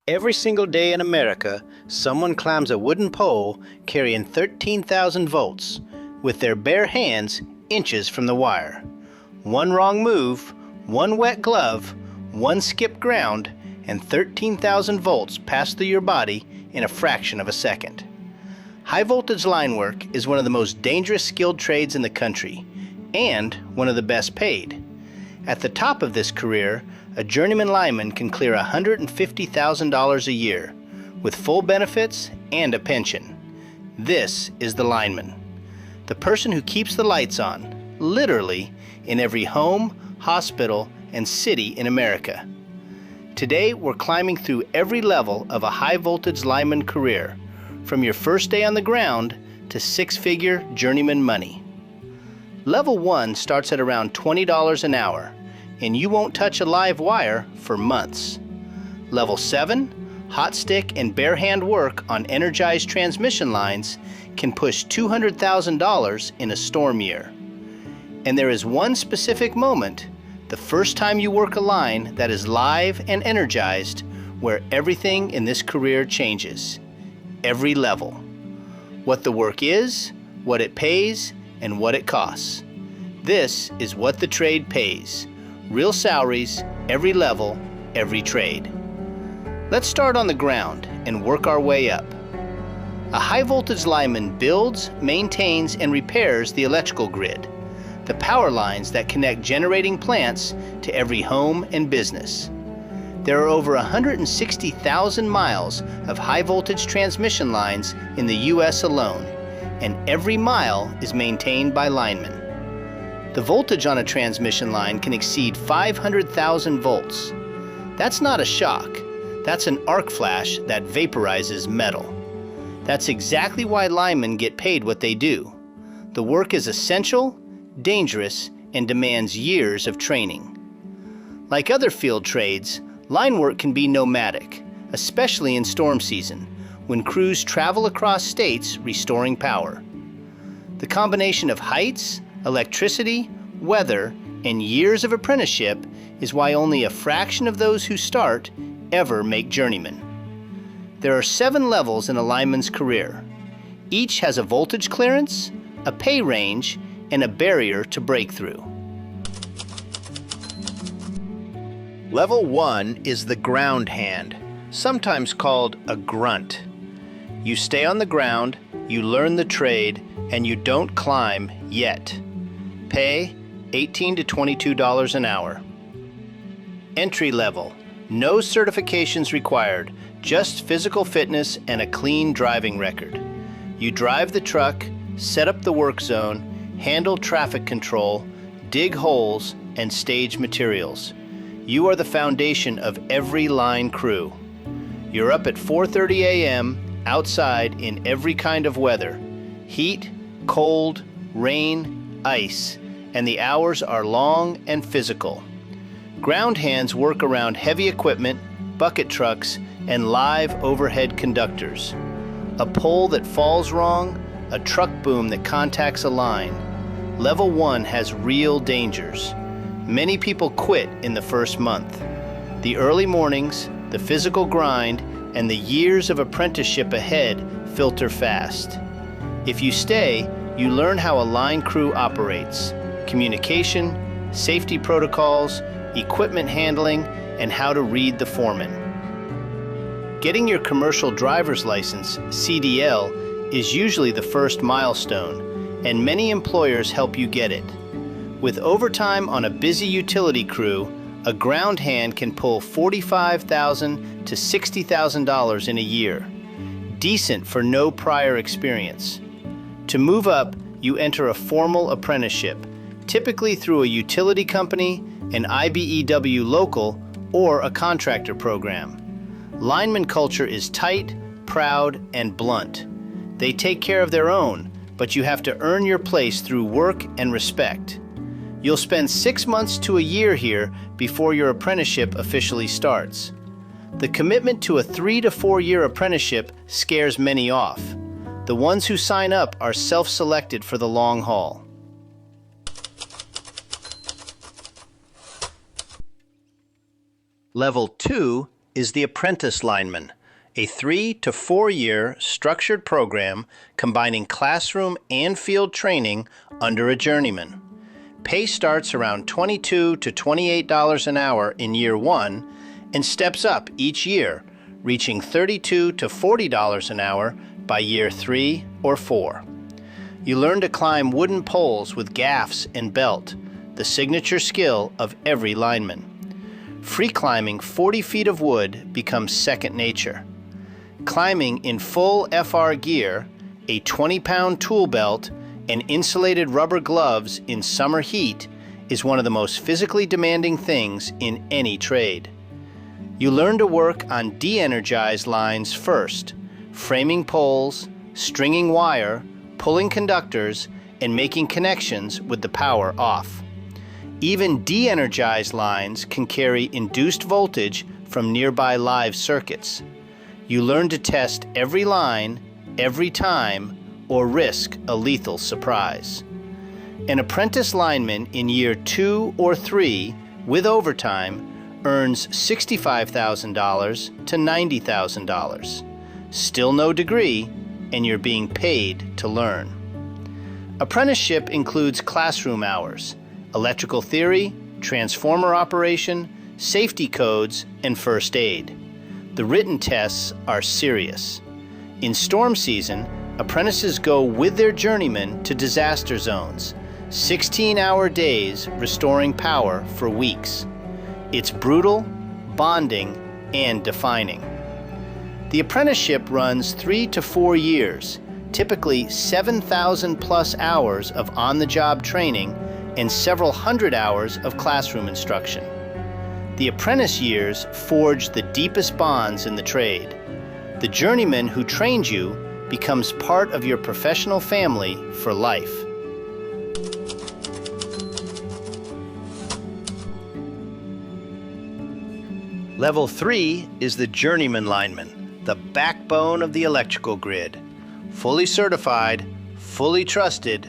Every single day in America, someone climbs a wooden pole carrying 13,000 volts with their bare hands inches from the wire. One wrong move, one wet glove, one skipped ground, and 13,000 volts pass through your body in a fraction of a second. High voltage line work is one of the most dangerous skilled trades in the country, and one of the best paid. At the top of this career, a journeyman lineman can clear $150,000 a year, with full benefits and a pension. This is the lineman, the person who keeps the lights on, literally, in every home, hospital, and city in America. Today, we're climbing through every level of a high voltage lineman career, from your first day on the ground to six-figure journeyman money. Level 1 starts at around $20 an hour, and you won't touch a live wire for months. Level 7, hot stick and bare hand work on energized transmission lines can push $200,000 in a storm year. And there is one specific moment, the first time you work a line that is live and energized, where everything in this career changes. Every level. What the work is, what it pays, and what it costs. This is what the trade pays. Real salaries, every level, every trade. Let's start on the ground and work our way up. A high voltage lineman builds, maintains, and repairs the electrical grid, the power lines that connect generating plants to every home and business. There are over 160,000 miles of high voltage transmission lines in the US alone, and every mile is maintained by linemen. The voltage on a transmission line can exceed 500,000 volts. That's not a shock. That's an arc flash that vaporizes metal. That's exactly why linemen get paid what they do. The work is essential, dangerous, and demands years of training. Like other field trades, line work can be nomadic, especially in storm season, when crews travel across states restoring power. The combination of heights, electricity, weather, and years of apprenticeship is why only a fraction of those who start ever make journeymen. There are 7 levels in a lineman's career. Each has a voltage clearance, a pay range, and a barrier to break through. Level 1 is the ground hand, sometimes called a grunt. You stay on the ground, you learn the trade, and you don't climb yet. Pay $18 to $22 an hour. Entry level, no certifications required, just physical fitness and a clean driving record. You drive the truck, set up the work zone, handle traffic control, dig holes, and stage materials. You are the foundation of every line crew. You're up at 4:30 a.m. outside in every kind of weather, heat, cold, rain, ice, and the hours are long and physical. Ground hands work around heavy equipment, bucket trucks, and live overhead conductors. A pole that falls wrong, a truck boom that contacts a line. Level 1 has real dangers. Many people quit in the first month. The early mornings, the physical grind, and the years of apprenticeship ahead filter fast. If you stay, you learn how a line crew operates, communication, safety protocols, equipment handling, and how to read the foreman. Getting your commercial driver's license, CDL, is usually the first milestone, and many employers help you get it. With overtime on a busy utility crew, a ground hand can pull $45,000 to $60,000 in a year. Decent for no prior experience. To move up, you enter a formal apprenticeship, typically through a utility company, an IBEW local, or a contractor program. Lineman culture is tight, proud, and blunt. They take care of their own, but you have to earn your place through work and respect. You'll spend 6 months to a year here before your apprenticeship officially starts. The commitment to a 3 to 4 year apprenticeship scares many off. The ones who sign up are self-selected for the long haul. Level 2 is the Apprentice Lineman, a 3 to 4 year structured program combining classroom and field training under a journeyman. Pay starts around $22 to $28 an hour in year 1 and steps up each year, reaching $32 to $40 an hour by year 3 or 4. You learn to climb wooden poles with gaffs and belt, the signature skill of every lineman. Free climbing 40 feet of wood becomes second nature. Climbing in full FR gear, a 20-pound tool belt, and insulated rubber gloves in summer heat is one of the most physically demanding things in any trade. You learn to work on de-energized lines first, framing poles, stringing wire, pulling conductors, and making connections with the power off. Even de-energized lines can carry induced voltage from nearby live circuits. You learn to test every line, every time, or risk a lethal surprise. An apprentice lineman in year 2 or 3, with overtime, earns $65,000 to $90,000. Still no degree, and you're being paid to learn. Apprenticeship includes classroom hours, electrical theory, transformer operation, safety codes, and first aid. The written tests are serious. In storm season, apprentices go with their journeyman to disaster zones, 16-hour days restoring power for weeks. It's brutal, bonding, and defining. The apprenticeship runs 3 to 4 years, typically 7,000 plus hours of on-the-job training and several hundred hours of classroom instruction. The apprentice years forge the deepest bonds in the trade. The journeyman who trained you becomes part of your professional family for life. Level 3 is the Journeyman Lineman, the backbone of the electrical grid. Fully certified, fully trusted,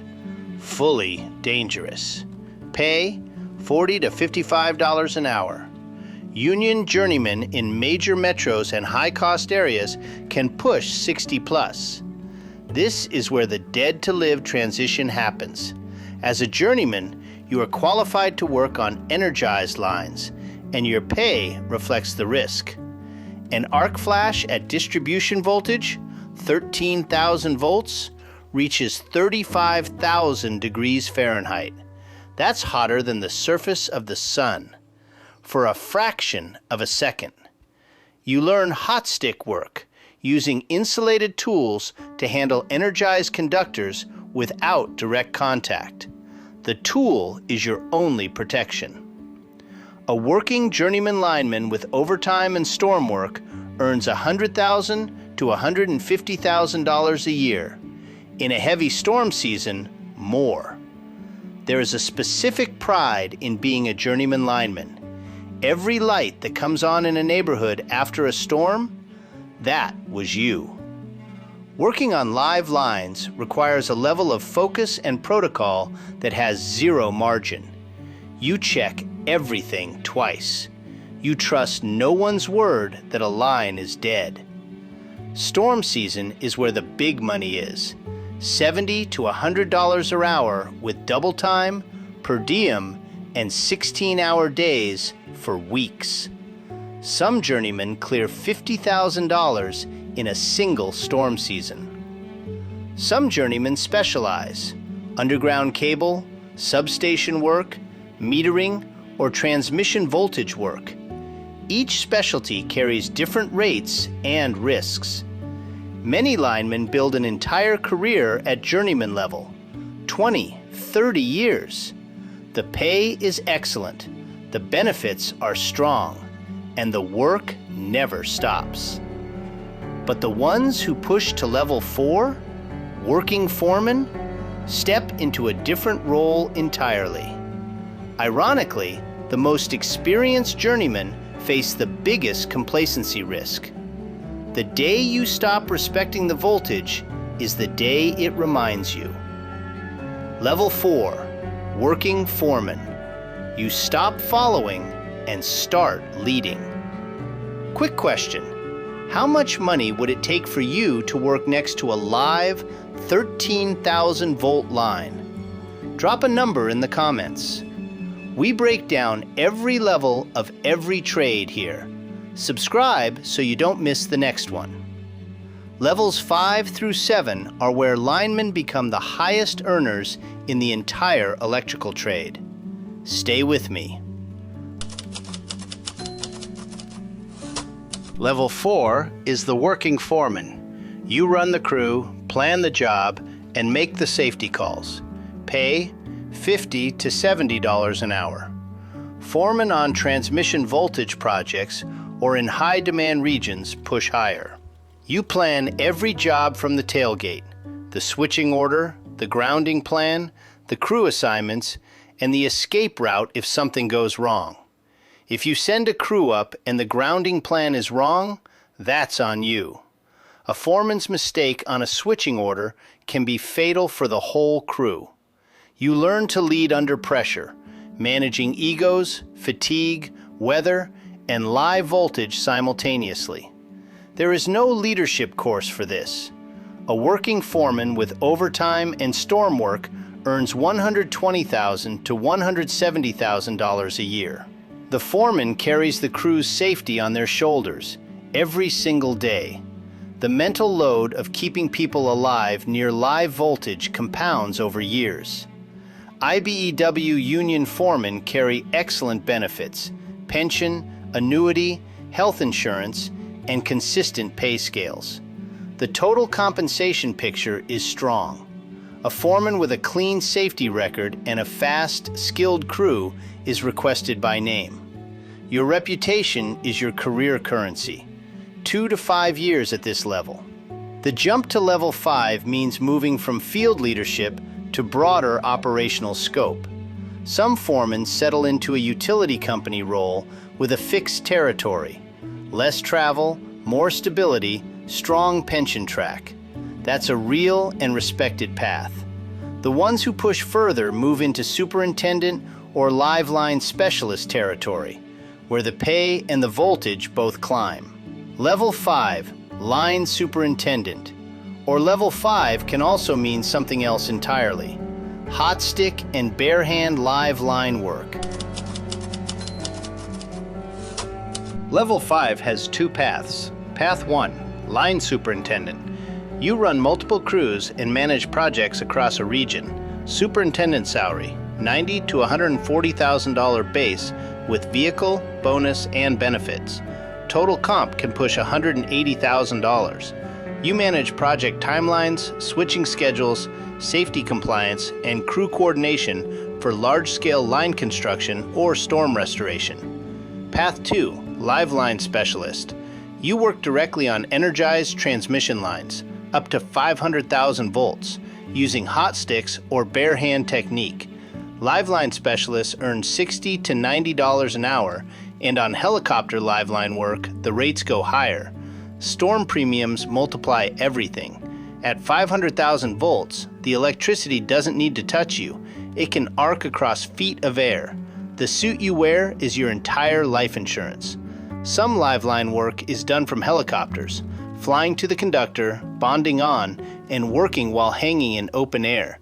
fully dangerous. Pay $40 to $55 an hour. Union journeymen in major metros and high-cost areas can push 60 plus. This is where the dead-to-live transition happens. As a journeyman, you are qualified to work on energized lines, and your pay reflects the risk. An arc flash at distribution voltage, 13,000 volts, reaches 35,000 degrees Fahrenheit. That's hotter than the surface of the sun, for a fraction of a second. You learn hot stick work, using insulated tools to handle energized conductors without direct contact. The tool is your only protection. A working journeyman lineman with overtime and storm work earns $100,000 to $150,000 a year. In a heavy storm season, more. There is a specific pride in being a journeyman lineman. Every light that comes on in a neighborhood after a storm, that was you. Working on live lines requires a level of focus and protocol that has zero margin. You check everything twice. You trust no one's word that a line is dead. Storm season is where the big money is. $70 to $100 an hour with double time, per diem, and 16-hour days for weeks. Some journeymen clear $50,000 in a single storm season. Some journeymen specialize: underground cable, substation work, metering, or transmission voltage work. Each specialty carries different rates and risks. Many linemen build an entire career at journeyman level, 20, 30 years. The pay is excellent, the benefits are strong, and the work never stops. But the ones who push to level 4, working foreman, step into a different role entirely. Ironically, the most experienced journeymen face the biggest complacency risk. The day you stop respecting the voltage is the day it reminds you. Level 4, working foreman. You stop following and start leading. Quick question. How much money would it take for you to work next to a live 13,000 volt line? Drop a number in the comments. We break down every level of every trade here. Subscribe so you don't miss the next one. Levels 5 through 7 are where linemen become the highest earners in the entire electrical trade. Stay with me. Level 4 is the working foreman. You run the crew, plan the job, and make the safety calls. Pay $50 to $70 an hour. Foremen on transmission voltage projects or in high-demand regions push higher. You plan every job from the tailgate, the switching order, the grounding plan, the crew assignments, and the escape route if something goes wrong. If you send a crew up and the grounding plan is wrong, that's on you. A foreman's mistake on a switching order can be fatal for the whole crew. You learn to lead under pressure, managing egos, fatigue, weather, and live voltage simultaneously. There is no leadership course for this. A working foreman with overtime and storm work earns $120,000 to $170,000 a year. The foreman carries the crew's safety on their shoulders every single day. The mental load of keeping people alive near live voltage compounds over years. IBEW union foremen carry excellent benefits, pension, annuity, health insurance, and consistent pay scales. The total compensation picture is strong. A foreman with a clean safety record and a fast, skilled crew is requested by name. Your reputation is your career currency. 2 to 5 years at this level. The jump to level 5 means moving from field leadership to broader operational scope. Some foremen settle into a utility company role with a fixed territory, less travel, more stability, strong pension track. That's a real and respected path. The ones who push further move into superintendent or live line specialist territory, where the pay and the voltage both climb. Level 5, line superintendent. Or level 5 can also mean something else entirely. Hot stick and bare hand live line work. Level 5 has 2 paths. Path 1, line superintendent. You run multiple crews and manage projects across a region. Superintendent salary, $90,000 to $140,000 base with vehicle, bonus, and benefits. Total comp can push $180,000. You manage project timelines, switching schedules, safety compliance, and crew coordination for large-scale line construction or storm restoration. Path 2, live line specialist. You work directly on energized transmission lines, up to 500,000 volts, using hot sticks or bare hand technique. Live line specialists earn $60 to $90 an hour, and on helicopter live line work, the rates go higher. Storm premiums multiply everything. At 500,000 volts, the electricity doesn't need to touch you. It can arc across feet of air. The suit you wear is your entire life insurance. Some live line work is done from helicopters, flying to the conductor, bonding on, and working while hanging in open air.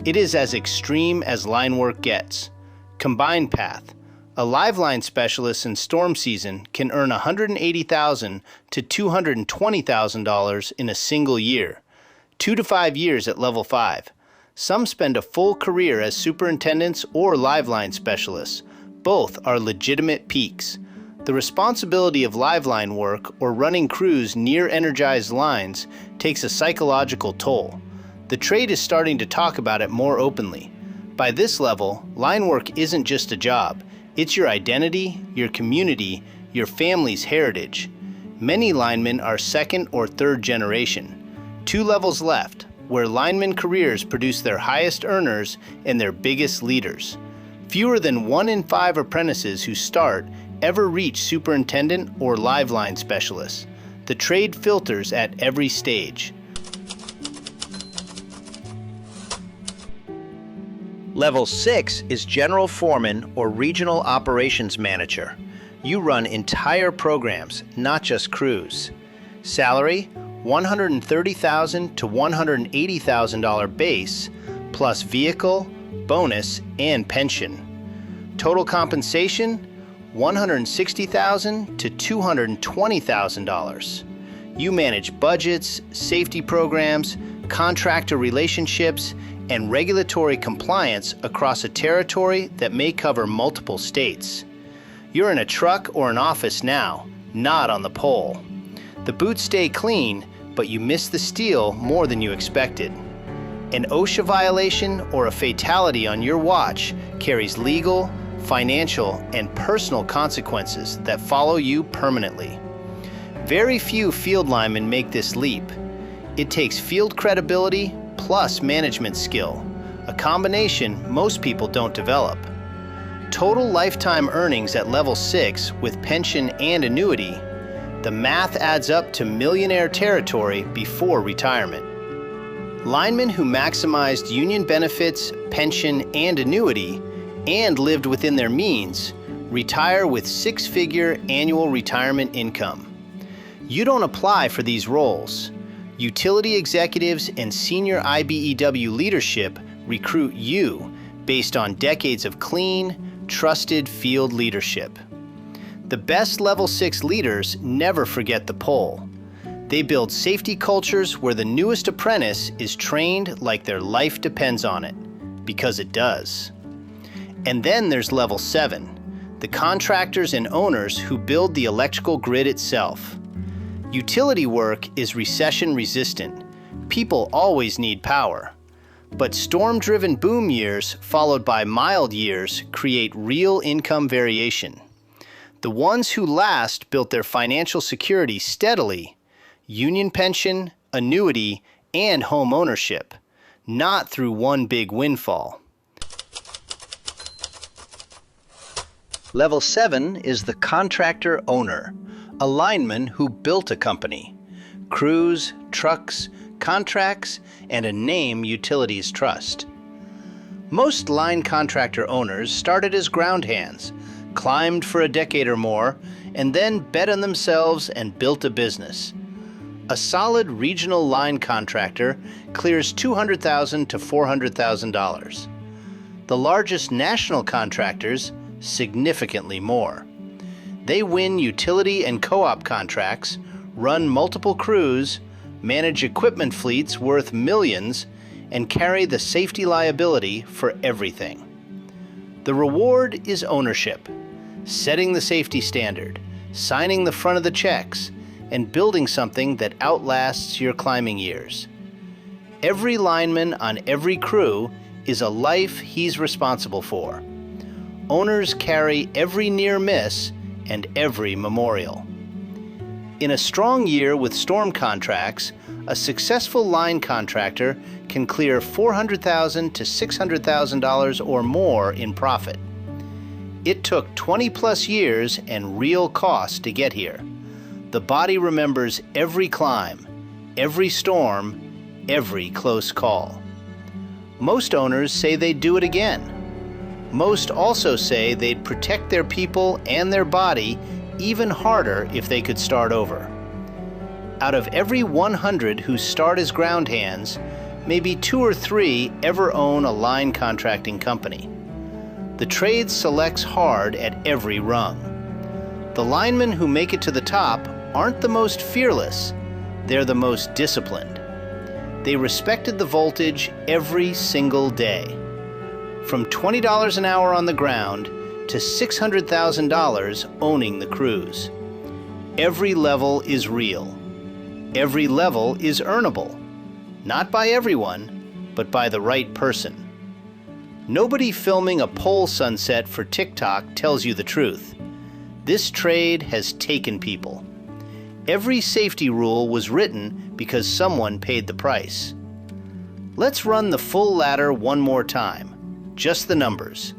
It is as extreme as line work gets. Combined path. A live line specialist in storm season can earn $180,000 to $220,000 in a single year. 2 to 5 years at level 5. Some spend a full career as superintendents or live line specialists. Both are legitimate peaks. The responsibility of live line work or running crews near energized lines takes a psychological toll. The trade is starting to talk about it more openly. By this level, line work isn't just a job. It's your identity, your community, your family's heritage. Many linemen are second or third generation. 2 levels left, where linemen careers produce their highest earners and their biggest leaders. Fewer than 1 in 5 apprentices who start ever reach superintendent or live line specialists. The trade filters at every stage. Level 6 is General Foreman or Regional Operations Manager. You run entire programs, not just crews. Salary, $130,000 to $180,000 base, plus vehicle, bonus, and pension. Total compensation, $160,000 to $220,000. You manage budgets, safety programs, contractor relationships, and regulatory compliance across a territory that may cover multiple states. You're in a truck or an office now, not on the pole. The boots stay clean, but you miss the steel more than you expected. An OSHA violation or a fatality on your watch carries legal, financial, and personal consequences that follow you permanently. Very few field linemen make this leap. It takes field credibility plus management skill, a combination most people don't develop. Total lifetime earnings at level 6 with pension and annuity, the math adds up to millionaire territory before retirement. Linemen who maximized union benefits, pension, and annuity, and lived within their means, retire with six-figure annual retirement income. You don't apply for these roles. Utility executives and senior IBEW leadership recruit you based on decades of clean, trusted field leadership. The best level 6 leaders never forget the pole. They build safety cultures where the newest apprentice is trained like their life depends on it, because it does. And then there's level 7, the contractors and owners who build the electrical grid itself. Utility work is recession resistant. People always need power. But storm-driven boom years followed by mild years create real income variation. The ones who last built their financial security steadily, union pension, annuity, and home ownership, not through one big windfall. Level 7 is the contractor owner, a lineman who built a company. Crews, trucks, contracts, and a name utilities trust. Most line contractor owners started as ground hands, climbed for a decade or more, and then bet on themselves and built a business. A solid regional line contractor clears $200,000 to $400,000. The largest national contractors, significantly more. They win utility and co-op contracts, run multiple crews, manage equipment fleets worth millions, and carry the safety liability for everything. The reward is ownership, setting the safety standard, signing the front of the checks, and building something that outlasts your climbing years. Every lineman on every crew is a life he's responsible for. Owners carry every near miss and every memorial. In a strong year with storm contracts, a successful line contractor can clear $400,000 to $600,000 or more in profit. It took 20+ years and real cost to get here. The body remembers every climb, every storm, every close call. Most owners say they'd do it again. Most also say they'd protect their people and their body even harder if they could start over. Out of every 100 who start as ground hands, maybe 2 or 3 ever own a line contracting company. The trade selects hard at every rung. The linemen who make it to the top aren't the most fearless, they're the most disciplined. They respected the voltage every single day. From $20 an hour on the ground to $600,000 owning the crews. Every level is real. Every level is earnable. Not by everyone, but by the right person. Nobody filming a pole sunset for TikTok tells you the truth. This trade has taken people. Every safety rule was written because someone paid the price. Let's run the full ladder one more time. Just the numbers.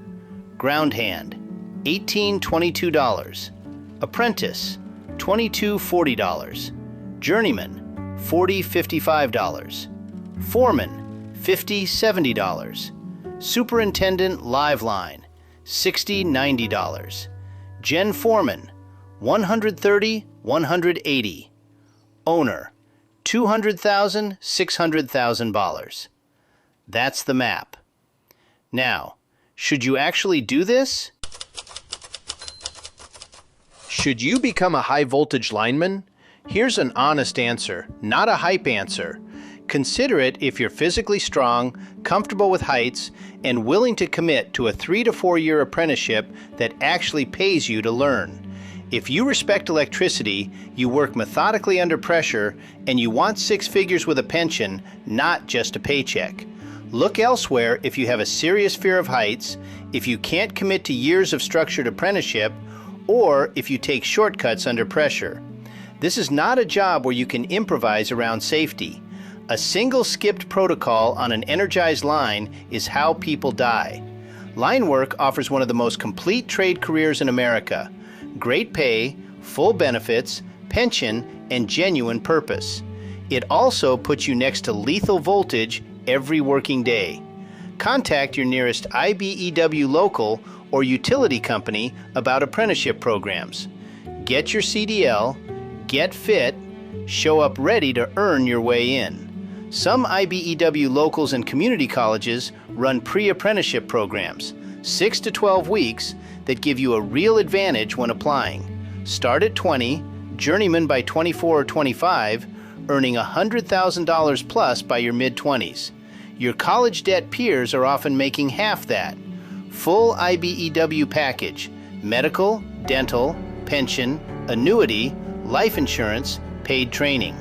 Ground hand, $18.22. Apprentice, $22.40. Journeyman, $40.55. Foreman, $50.70. Superintendent live line, $60.90. Gen Foreman, 130, 180. Owner, 200,000, 600,000 dollars. That's the map. Now, should you actually do this? Should you become a high-voltage lineman? Here's an honest answer, not a hype answer. Consider it if you're physically strong, comfortable with heights, and willing to commit to a 3 to 4 year apprenticeship that actually pays you to learn. If you respect electricity, you work methodically under pressure, and you want 6 figures with a pension, not just a paycheck. Look elsewhere if you have a serious fear of heights, if you can't commit to years of structured apprenticeship, or if you take shortcuts under pressure. This is not a job where you can improvise around safety. A single skipped protocol on an energized line is how people die. Line work offers one of the most complete trade careers in America. Great pay, full benefits, pension, and genuine purpose. It also puts you next to lethal voltage every working day. Contact your nearest IBEW local or utility company about apprenticeship programs. Get your CDL, get fit, show up ready to earn your way in. Some IBEW locals and community colleges run pre-apprenticeship programs, 6 to 12 weeks, that give you a real advantage when applying. Start at 20, Journeyman by 24 or 25, earning $100,000 plus by your mid-20s. Your college debt peers are often making half that. Full IBEW package, medical, dental, pension, annuity, life insurance, paid training.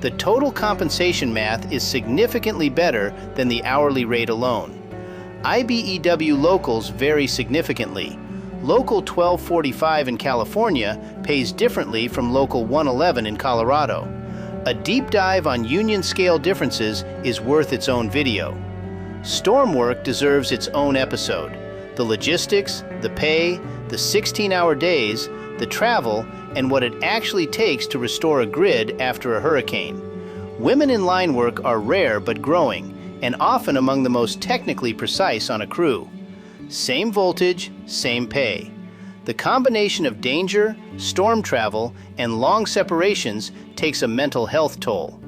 The total compensation math is significantly better than the hourly rate alone. IBEW locals vary significantly. Local 1245 in California pays differently from Local 111 in Colorado. A deep dive on union scale differences is worth its own video. Storm work deserves its own episode. The logistics, the pay, the 16-hour days, the travel, and what it actually takes to restore a grid after a hurricane. Women in line work are rare but growing, and often among the most technically precise on a crew. Same voltage, same pay. The combination of danger, storm travel, and long separations takes a mental health toll.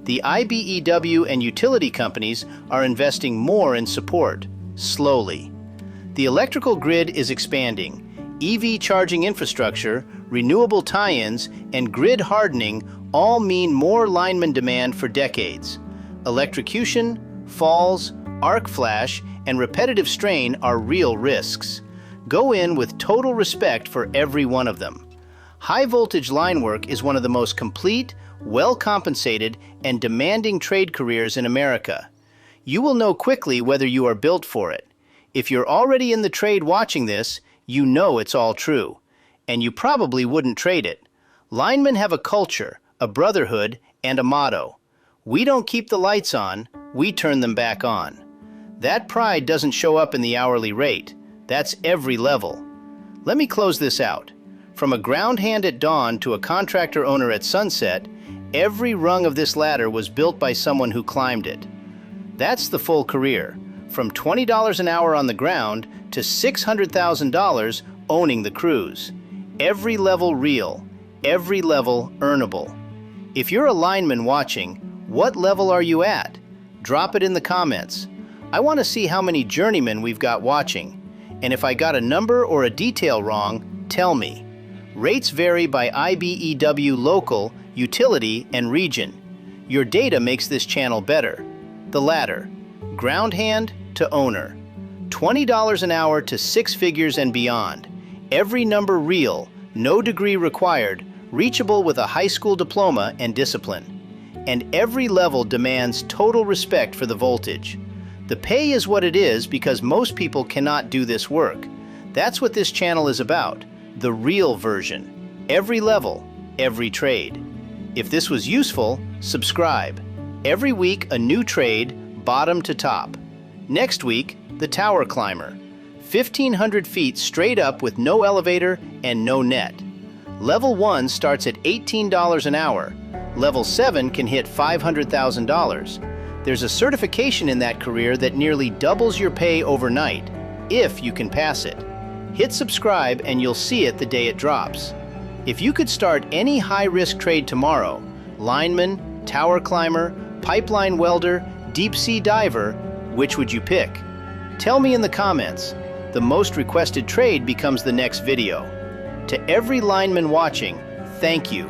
The IBEW and utility companies are investing more in support, slowly. The electrical grid is expanding. EV charging infrastructure, renewable tie-ins, and grid hardening all mean more lineman demand for decades. Electrocution, falls, arc flash, and repetitive strain are real risks. Go in with total respect for every one of them. High-voltage line work is one of the most complete, well-compensated, and demanding trade careers in America. You will know quickly whether you are built for it. If you're already in the trade watching this, you know it's all true. And you probably wouldn't trade it. Linemen have a culture, a brotherhood, and a motto. We don't keep the lights on, we turn them back on. That pride doesn't show up in the hourly rate. That's every level. Let me close this out. From a ground hand at dawn to a contractor owner at sunset, every rung of this ladder was built by someone who climbed it. That's the full career, from $20 an hour on the ground to $600,000 owning the crews. Every level real, every level earnable. If you're a lineman watching, what level are you at? Drop it in the comments. I want to see how many journeymen we've got watching. And if I got a number or a detail wrong, tell me. Rates vary by IBEW local, utility, and region. Your data makes this channel better. The ladder, ground hand to owner. $20 an hour to 6 figures and beyond. Every number real, no degree required, reachable with a high school diploma and discipline. And every level demands total respect for the voltage. The pay is what it is because most people cannot do this work. That's what this channel is about, the real version. Every level, every trade. If this was useful, subscribe. Every week a new trade, bottom to top. Next week, the tower climber. 1,500 feet straight up with no elevator and no net. Level 1 starts at $18 an hour. Level 7 can hit $500,000. There's a certification in that career that nearly doubles your pay overnight, if you can pass it. Hit subscribe and you'll see it the day it drops. If you could start any high-risk trade tomorrow, lineman, tower climber, pipeline welder, deep-sea diver, which would you pick? Tell me in the comments. The most requested trade becomes the next video. To every lineman watching, thank you.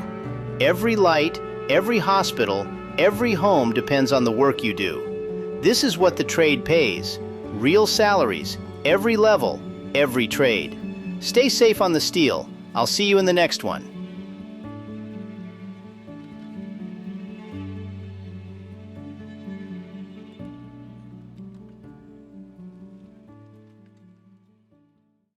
Every light, every hospital, every home depends on the work you do. This is what the trade pays. Real salaries, every level, every trade. Stay safe on the steel. I'll see you in the next one.